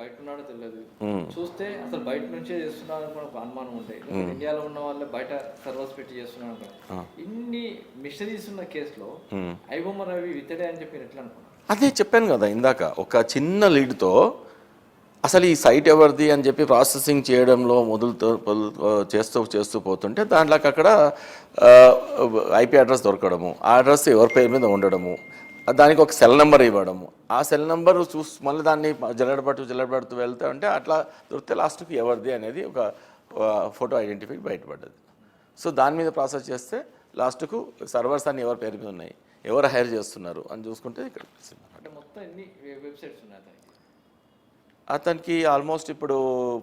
బయట ఉన్నాడో తెలియదు, చూస్తే అసలు బయట నుంచే చేస్తున్నాడు అని ఒక అనుమానం ఉంటాయి. ఇండియాలో ఉన్న వాళ్ళే బయట సర్వర్స్ పెట్టి చేస్తున్నాడు అంటారు. ఇన్ని మిషనరీస్ ఉన్న కేసులో ఐబొమ్మ రవి ఇతడే అని చెప్పి ఎట్లా అనుకున్నారు? అదే చెప్పాను కదా ఇందాక, ఒక చిన్న లీడ్తో అసలు ఈ సైట్ ఎవరిది అని చెప్పి ప్రాసెసింగ్ చేయడంలో చేస్తూ పోతుంటే దాంట్లోకి అక్కడ ఐపీ అడ్రస్ దొరకడము, ఆ అడ్రస్ ఎవరి పేరు మీద ఉండడము, దానికి ఒక సెల్ నెంబర్ ఇవ్వడము, ఆ సెల్ నెంబర్ చూసి మళ్ళీ దాన్ని జల్లడబడుతూ వెళ్తా ఉంటే అట్లా దొరికితే లాస్ట్కి ఎవరిది అనేది ఒక ఫోటో ఐడెంటిఫై బయటపడ్డది. సో దాని మీద ప్రాసెస్ చేస్తే లాస్ట్కు సర్వర్స్ అన్ని ఎవరి పేరు మీద ఉన్నాయి, ఎవరు హైర్ చేస్తున్నారు అని చూసుకుంటే ఇక్కడ అంటే మొత్తం ఎన్ని వెబ్సైట్స్ ఉన్నాయి అతనికి? ఆల్మోస్ట్ ఇప్పుడు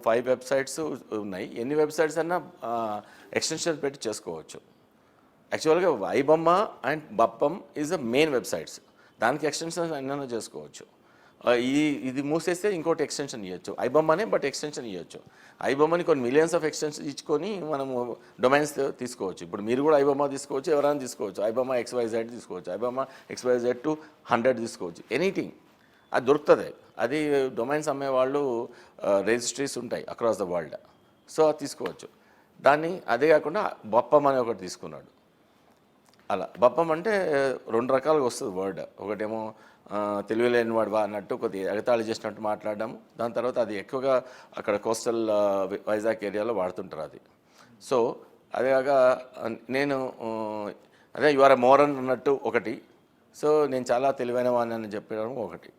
5 వెబ్సైట్స్ ఉన్నాయి. ఎన్ని వెబ్సైట్స్ అన్నా ఎక్స్టెన్షన్ పెట్టి చేసుకోవచ్చు. యాక్చువల్గా iBomma and Bappam is the main websites, దానికి ఎక్స్టెన్షన్ ఎన్నో చేసుకోవచ్చు. ఇది మూసేస్తే ఇంకోటి ఎక్స్టెన్షన్ ఇవ్వచ్చు ఐబొమ్మనే, బట్ ఎక్స్టెన్షన్ ఇవ్వచ్చు. ఐబొమ్మని కొన్ని మిలియన్స్ ఆఫ్ ఎక్స్టెన్షన్ ఇచ్చుకొని మనము డొమైన్స్ తీసుకోవచ్చు. ఇప్పుడు మీరు కూడా ఐబొమ్మ తీసుకోవచ్చు, ఎవరైనా తీసుకోవచ్చు. ఐబొమ్మ XYZ తీసుకోవచ్చు, ఐబొమ్మ XYZ to 100 తీసుకోవచ్చు. ఎనీథింగ్ అది దొరుకుతుంది. అది డొమైన్స్ అమ్మేవాళ్ళు రిజిస్ట్రీస్ ఉంటాయి అక్రాస్ ద వరల్డ్, సో అది తీసుకోవచ్చు. దాన్ని అదే కాకుండా బప్పం అనే ఒకటి తీసుకున్నాడు. అలా బప్పం అంటే 2 రకాలుగా వస్తుంది వర్డ్. ఒకటేమో తెలివిలేని వాడు అన్నట్టు కొద్దిగా ఎగతాళి చేసినట్టు మాట్లాడడం, దాని తర్వాత అది ఎక్కువగా అక్కడ కోస్టల్ వైజాగ్ ఏరియాలో వాడుతుంటారు అది. సో అదేగాక నేను అదే యు ఆర్ ఎ మోరన్ అన్నట్టు ఒకటి, సో నేను చాలా తెలివైన వాడిని అని చెప్పడం ఒకటి.